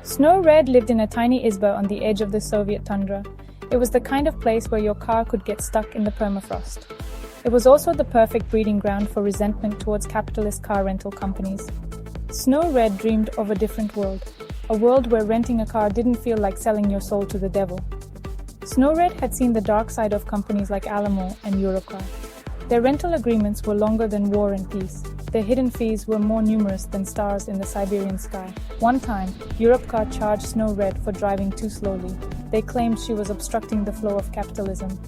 Snow Red lived in a tiny isba on the edge of the Soviet tundra. It was the kind of place where your car could get stuck in the permafrost. It was also the perfect breeding ground for resentment towards capitalist car rental companies. Snow Red dreamed of a different world, a world where renting a car didn't feel like selling your soul to the devil. Snow Red had seen the dark side of companies like Alamo and Europcar. Their rental agreements were longer than war and peace. Their hidden fees were more numerous than stars in the Siberian sky. One time, Europcar charged Snow Red for driving too slowly. They claimed she was obstructing the flow of capitalism.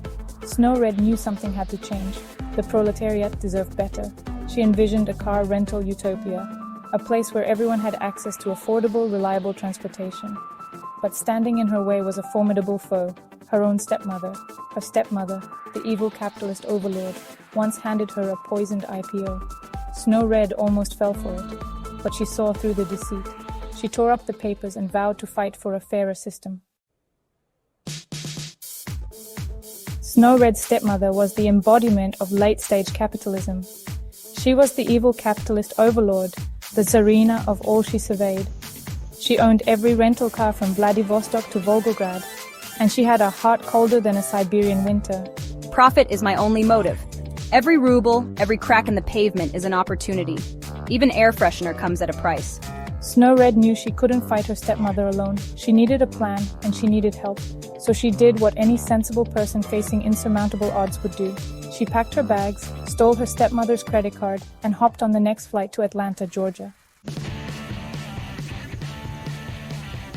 Snow Red knew something had to change. The proletariat deserved better. She envisioned a car rental utopia, a place where everyone had access to affordable, reliable transportation. But standing in her way was a formidable foe, her own stepmother. Her stepmother, the evil capitalist overlord, once handed her a poisoned IPO. Snow Red almost fell for it, but she saw through the deceit. She tore up the papers and vowed to fight for a fairer system. Snow Red's stepmother was the embodiment of late-stage capitalism. She was the evil capitalist overlord, the Tsarina of all she surveyed. She owned every rental car from Vladivostok to Volgograd, and she had a heart colder than a Siberian winter. Profit is my only motive. Every ruble, every crack in the pavement is an opportunity. Even air freshener comes at a price. Snow Red knew she couldn't fight her stepmother alone. She needed a plan, and she needed help. So she did what any sensible person facing insurmountable odds would do. She packed her bags, stole her stepmother's credit card, and hopped on the next flight to Atlanta, Georgia.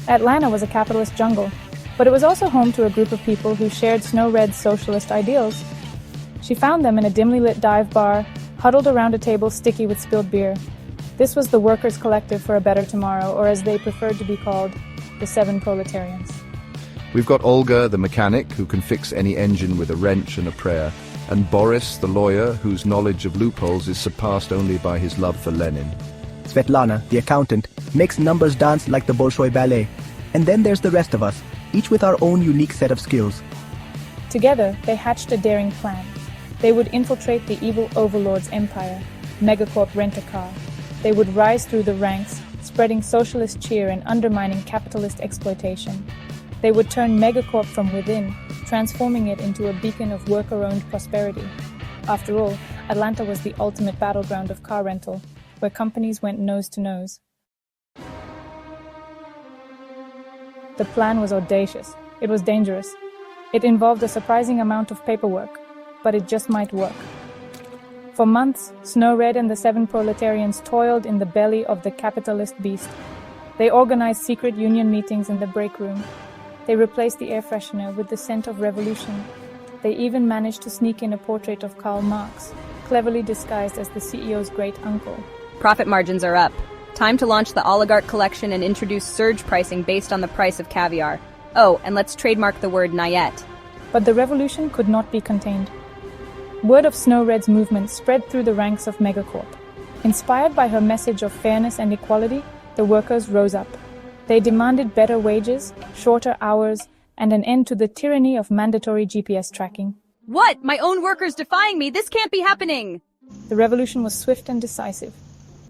Atlanta was a capitalist jungle, but it was also home to a group of people who shared Snow Red's socialist ideals. She found them in a dimly lit dive bar, huddled around a table sticky with spilled beer. This was the Workers' Collective for a Better Tomorrow, or as they preferred to be called, the 7 Proletarians. We've got Olga, the mechanic, who can fix any engine with a wrench and a prayer, and Boris, the lawyer, whose knowledge of loopholes is surpassed only by his love for Lenin. Svetlana, the accountant, makes numbers dance like the Bolshoi ballet. And then there's the rest of us, each with our own unique set of skills. Together, they hatched a daring plan. They would infiltrate the evil overlord's empire, Megacorp Rent-A-Car. They would rise through the ranks, spreading socialist cheer and undermining capitalist exploitation. They would turn Megacorp from within, transforming it into a beacon of worker-owned prosperity. After all, Atlanta was the ultimate battleground of car rental, where companies went nose to nose. The plan was audacious. It was dangerous. It involved a surprising amount of paperwork, but it just might work. For months, Snow Red and the 7 Proletarians toiled in the belly of the capitalist beast. They organized secret union meetings in the break room. They replaced the air freshener with the scent of revolution. They even managed to sneak in a portrait of Karl Marx, cleverly disguised as the CEO's great uncle. Profit margins are up. Time to launch the Oligarch collection and introduce surge pricing based on the price of caviar. Oh, and let's trademark the word Nayet. But the revolution could not be contained. Word of Snow Red's movement spread through the ranks of Megacorp. Inspired by her message of fairness and equality, the workers rose up. They demanded better wages, shorter hours, and an end to the tyranny of mandatory GPS tracking. What? My own workers defying me? This can't be happening! The revolution was swift and decisive.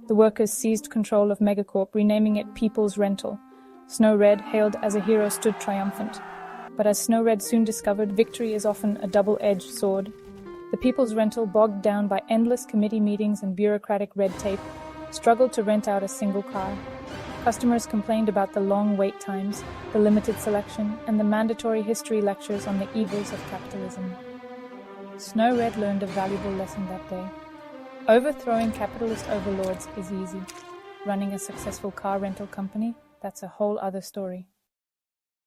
The workers seized control of Megacorp, renaming it People's Rental. Snow Red, hailed as a hero, stood triumphant. But as Snow Red soon discovered, victory is often a double-edged sword. The People's Rental, bogged down by endless committee meetings and bureaucratic red tape, struggled to rent out a single car. Customers complained about the long wait times, the limited selection, and the mandatory history lectures on the evils of capitalism. Snow Red learned a valuable lesson that day. Overthrowing capitalist overlords is easy. Running a successful car rental company, that's a whole other story.